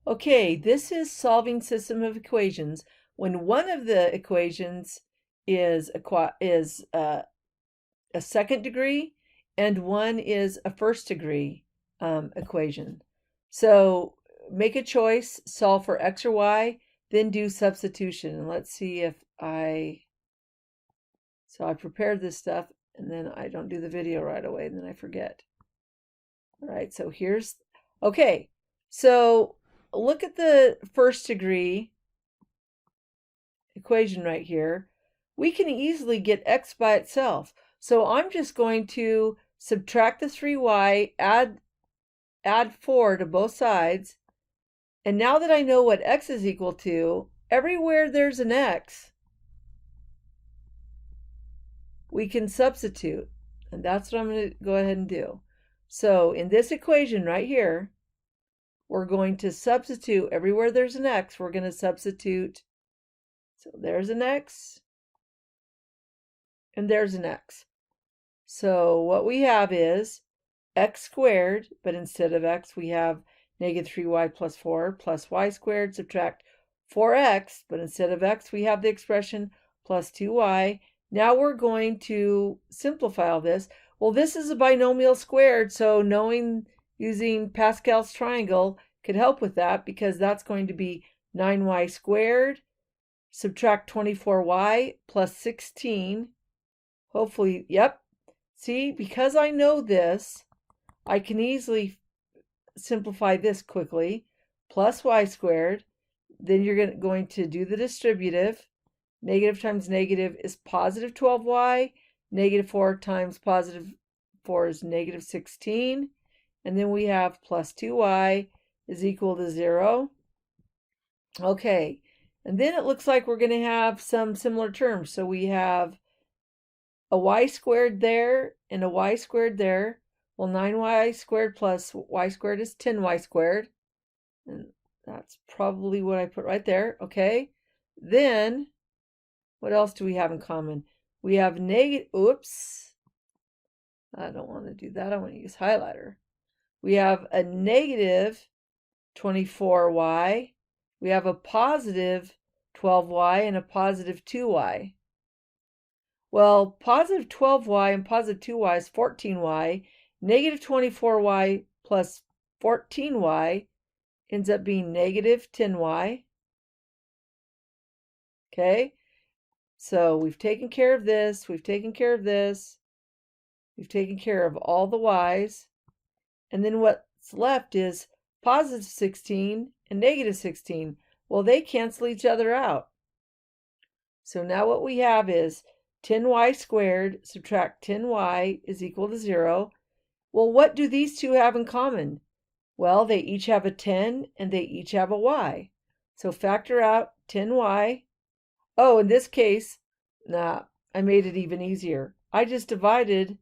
Okay, this is solving system of equations when one of the equations is a second degree and one is a first degree equation. So make a choice, solve for x or y, then do substitution. And let's see if so I prepared this stuff and then I don't do the video right away and then I forget. All right, so okay, so look at the first degree equation right here. We can easily get x by itself. So I'm just going to subtract the 3y, add 4 to both sides. And now that I know what x is equal to, everywhere there's an x, we can substitute. And that's what I'm going to go ahead and do. So in this equation right here, we're going to substitute everywhere there's an x, we're going to substitute. So there's an x, and there's an x. So what we have is x squared, but instead of x, we have negative 3y plus 4 plus y squared, subtract 4x, but instead of x, we have the expression plus 2y. Now we're going to simplify all this. Well, this is a binomial squared, so using Pascal's triangle could help with that, because that's going to be 9y squared, subtract 24y plus 16. Hopefully, yep. See, because I know this, I can easily simplify this quickly. Plus y squared. Then you're going to do the distributive. Negative times negative is positive 12y. Negative 4 times positive 4 is negative 16. And then we have plus 2y is equal to 0. Okay, and then it looks like we're going to have some similar terms. So we have a y squared there and a y squared there. Well, 9y squared plus y squared is 10y squared. And that's probably what I put right there. Okay, then what else do we have in common? We have oops, I don't want to do that. I want to use highlighter. We have a negative 24y. We have a positive 12y and a positive 2y. Well, positive 12y and positive 2y is 14y. Negative 24y plus 14y ends up being negative 10y. Okay, so we've taken care of this. We've taken care of this. We've taken care of all the y's. And then what's left is positive 16 and negative 16. Well, they cancel each other out. So now what we have is 10y squared subtract 10y is equal to 0. Well, what do these two have in common? Well, they each have a 10 and they each have a y. So factor out 10y. Oh, in this case, I made it even easier. I just divided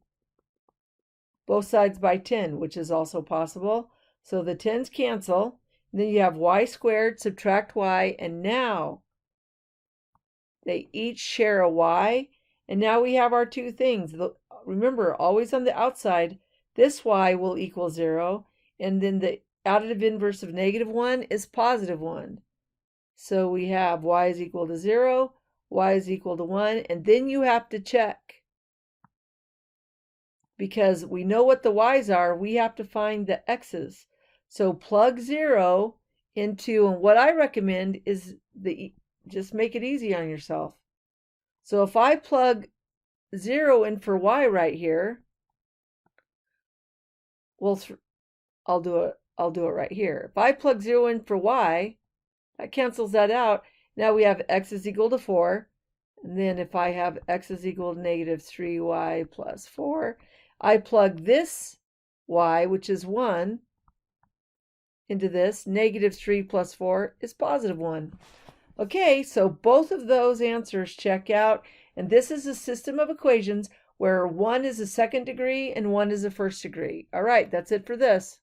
both sides by 10, which is also possible. So the 10's cancel. And then you have y squared subtract y, and now they each share a y. And now we have our two things. Remember, always on the outside, this y will equal 0. And then the additive inverse of negative 1 is positive 1. So we have y is equal to 0, y is equal to 1. And then you have to check. Because we know what the y's are, we have to find the x's. So plug 0 into, and what I recommend is just make it easy on yourself. So if I plug 0 in for y right here, well, I'll do it right here. If I plug 0 in for y, that cancels that out. Now we have x is equal to 4. And then if I have x is equal to negative 3y plus 4, I plug this y, which is 1, into this. Negative 3 plus 4 is positive 1. Okay, so both of those answers check out. And this is a system of equations where one is a second degree and one is a first degree. All right, that's it for this.